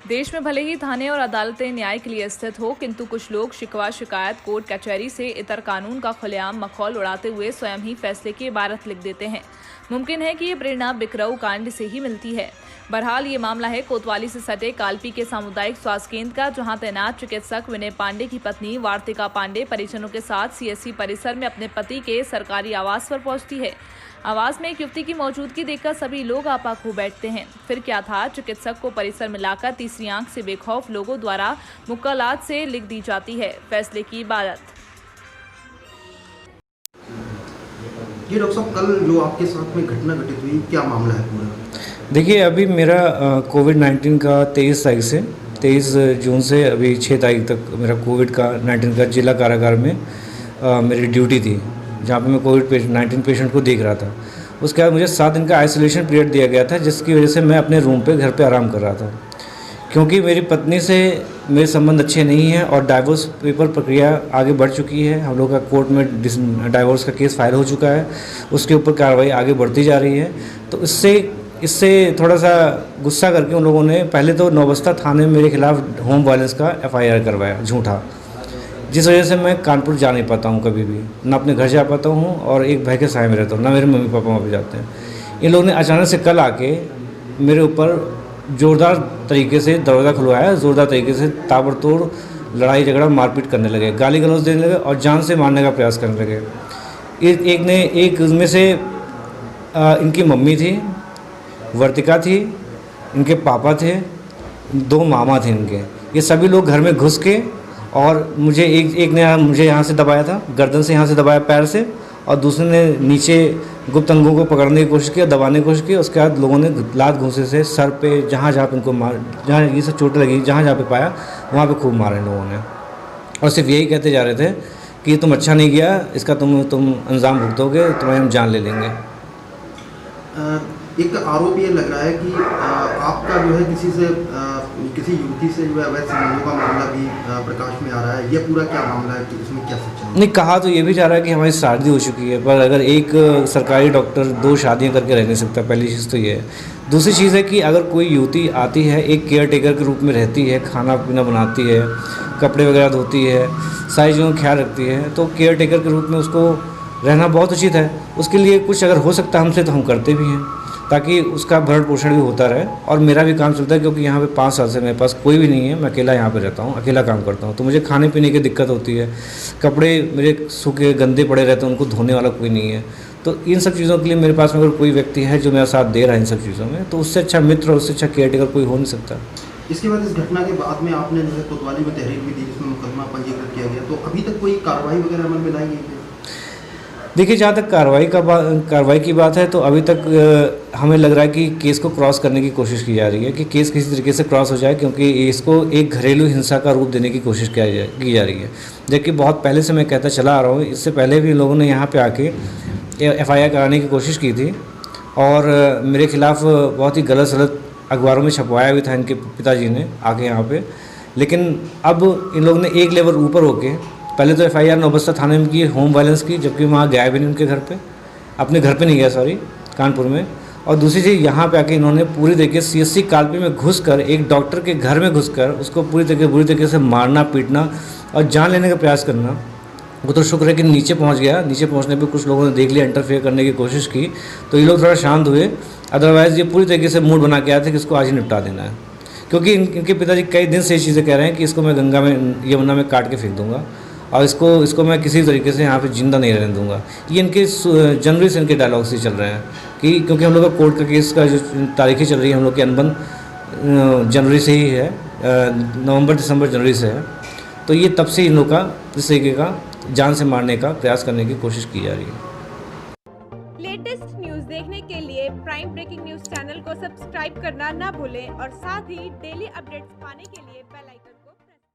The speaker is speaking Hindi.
देश में भले ही थाने और अदालतें न्याय के लिए स्थित हो, किंतु कुछ लोग शिकवा शिकायत कोर्ट कचहरी से इतर कानून का खुलेआम मखौल उड़ाते हुए स्वयं ही फैसले की इबारत लिख देते हैं। मुमकिन है कि ये प्रेरणा बिकरऊ कांड से ही मिलती है। बहरहाल ये मामला है कोतवाली से सटे कालपी के सामुदायिक स्वास्थ्य केंद्र का, जहां तैनात चिकित्सक विनय पांडे की पत्नी वार्तिका पांडे परिजनों के साथ सीएससी परिसर में अपने पति के सरकारी आवास पर पहुंचती है। आवास में एक युवती की मौजूदगी देखकर सभी लोग आपा खो बैठते हैं। फिर क्या था, चिकित्सक को परिसर में लाकर तीसरी आंख से बेखौफ लोगों द्वारा मुक्कालात से लिख दी जाती है फैसले की इबारत। जी डॉक्टर साहब, कल जो आपके साथ में घटना घटित हुई, क्या मामला है पूरा? देखिए, अभी मेरा कोविड-19 का 23 तारीख से 23 जून से अभी 6 तारीख तक मेरा कोविड-19 का जिला कारागार में मेरी ड्यूटी थी, जहाँ पे मैं कोविड-19 पेशेंट को देख रहा था। उसके बाद मुझे 7 दिन का आइसोलेशन पीरियड दिया गया था, जिसकी वजह से मैं अपने रूम पे घर पे आराम कर रहा था। क्योंकि मेरी पत्नी से मेरे संबंध अच्छे नहीं हैं और डाइवोर्स पेपर प्रक्रिया आगे बढ़ चुकी है। हम लोग का कोर्ट में डाइवोर्स का केस फाइल हो चुका है, उसके ऊपर कार्रवाई आगे बढ़ती जा रही है। तो इससे थोड़ा सा गुस्सा करके उन लोगों ने पहले तो नौबस्ता थाने में मेरे खिलाफ होम वायलेंस का FIR करवाया झूठा, जिस वजह से मैं कानपुर जा नहीं पाता हूँ कभी भी, ना अपने घर जा पाता हूँ और एक भय के साए में रहता हूँ, ना मेरे मम्मी पापा वहाँ पे जाते हैं। इन लोगों ने अचानक से कल आके मेरे ऊपर ज़ोरदार तरीके से दरवाज़ा खुलवाया, ज़ोरदार तरीके से ताबड़तोड़ लड़ाई झगड़ा मारपीट करने लगे, गाली गलौज देने लगे और जान से मारने का प्रयास करने लगे। एक उसमें से इनकी मम्मी थी, वर्तिका थी, इनके पापा थे, 2 मामा थे इनके। ये सभी लोग घर में घुस के और मुझे एक ने मुझे यहाँ से दबाया था, गर्दन से यहाँ से दबाया पैर से, और दूसरे ने नीचे गुप्त अंगों को पकड़ने की कोशिश की, दबाने की कोशिश की। उसके बाद लोगों ने लात घूंसे से सर पे जहाँ पे उनको जहाँ ये सब चोट लगी, जहाँ पे पाया वहाँ पे खूब मारे लोगों ने। और सिर्फ यही कहते जा रहे थे कि तुम अच्छा नहीं किया, इसका तुम अंजाम भुगतोगे, तुम्हें हम जान ले लेंगे। एक आरोप ये लग रहा है कि आपका जो है किसी युवती से जो है अवैध संबंधों का मामला भी प्रकाश में आ रहा है। ये पूरा क्या मामला है कि इसमें क्या सच्चाई है? नहीं, कहा तो ये भी जा रहा है कि हमारी शादी हो चुकी है, पर अगर एक सरकारी डॉक्टर 2 शादियां करके रह नहीं सकता, पहली चीज़ तो ये है। दूसरी चीज़ है कि अगर कोई युवती आती है, एक केयर टेकर के रूप में रहती है, खाना पीना बनाती है, कपड़े वगैरह धोती है, सारी चीज़ों का ख्याल रखती है, तो केयर टेकर के रूप में उसको रहना बहुत उचित है। उसके लिए कुछ अगर हो सकता है हमसे तो हम करते भी हैं, ताकि उसका भरण पोषण भी होता रहे और मेरा भी काम चलता है। क्योंकि यहाँ पे 5 साल से मेरे पास कोई भी नहीं है, मैं अकेला यहाँ पे रहता हूँ, अकेला काम करता हूँ, तो मुझे खाने पीने की दिक्कत होती है, कपड़े मेरे सूखे गंदे पड़े रहते हैं, उनको धोने वाला कोई नहीं है। तो इन सब चीज़ों के लिए मेरे पास में अगर कोई व्यक्ति है जो मेरा साथ दे रहा है इन सब चीज़ों में, तो उससे अच्छा मित्र और उससे अच्छा केयर टेकर कोई हो नहीं सकता। इसके बाद, इस घटना के बाद में आपने जो है कोतवाली में तहरीर भी दी, जिसमें मुकदमा पंजीकृत किया गया, तो अभी तक कोई कार्रवाई वगैरह अमल में लाई गई है? देखिए, जहाँ तक कार्रवाई की बात है, तो अभी तक हमें लग रहा है कि केस को क्रॉस करने की कोशिश की जा रही है, कि केस किसी तरीके से क्रॉस हो जाए, क्योंकि इसको एक घरेलू हिंसा का रूप देने की कोशिश की जा रही है। जबकि बहुत पहले से मैं कहता चला आ रहा हूँ, इससे पहले भी लोगों ने यहाँ पे आके FIR कराने की कोशिश की थी और मेरे खिलाफ बहुत ही गलत सलत अखबारों में छपवाया भी था इनके पिताजी ने आके यहाँ पे। लेकिन अब इन लोगों ने एक लेवल ऊपर होके पहले तो FIR नौबस्ता थाने में की, होम वायलेंस की, जबकि वहाँ गया भी नहीं उनके घर पे, अपने घर पे नहीं गया, सॉरी, कानपुर में। और दूसरी चीज़, यहाँ पे आके इन्होंने पूरी तरीके से CSC कालपी में घुसकर, एक डॉक्टर के घर में घुसकर उसको बुरी तरीके से मारना, पीटना और जान लेने का प्रयास करना। वो तो शुक्र है कि नीचे पहुँच गया। नीचे पहुँचने पर कुछ लोगों ने देख लिया, इंटरफेयर करने की कोशिश की, तो ये लोग थोड़ा शांत हुए। अदरवाइज़ ये पूरी तरीके से मूड बना के आए थे कि इसको आज ही निपटा देना है। क्योंकि इनके पिताजी कई दिन से ये चीज़ें कह रहे हैं कि इसको मैं गंगा में, यमुना में काट के फेंक दूँगा और इसको मैं किसी तरीके से यहाँ पे जिंदा नहीं रहने दूंगा। ये इनके जनवरी से इनके डायलॉग्स ही चल रहे हैं कि क्योंकि हम लोग का कोर्ट का केस का जो तारीखें चल रही है, हम लोग की अनबन जनवरी से ही है, नवंबर दिसंबर जनवरी से है। तो ये तब से इन लोग का इस तरीके का जान से मारने का प्रयास करने की कोशिश की जा रही है। लेटेस्ट न्यूज़ देखने के लिए प्राइम ब्रेकिंग न्यूज़ चैनल को सब्सक्राइब करना ना भूलें और साथ ही डेली अपडेट्स पाने के लिए बेल आइकन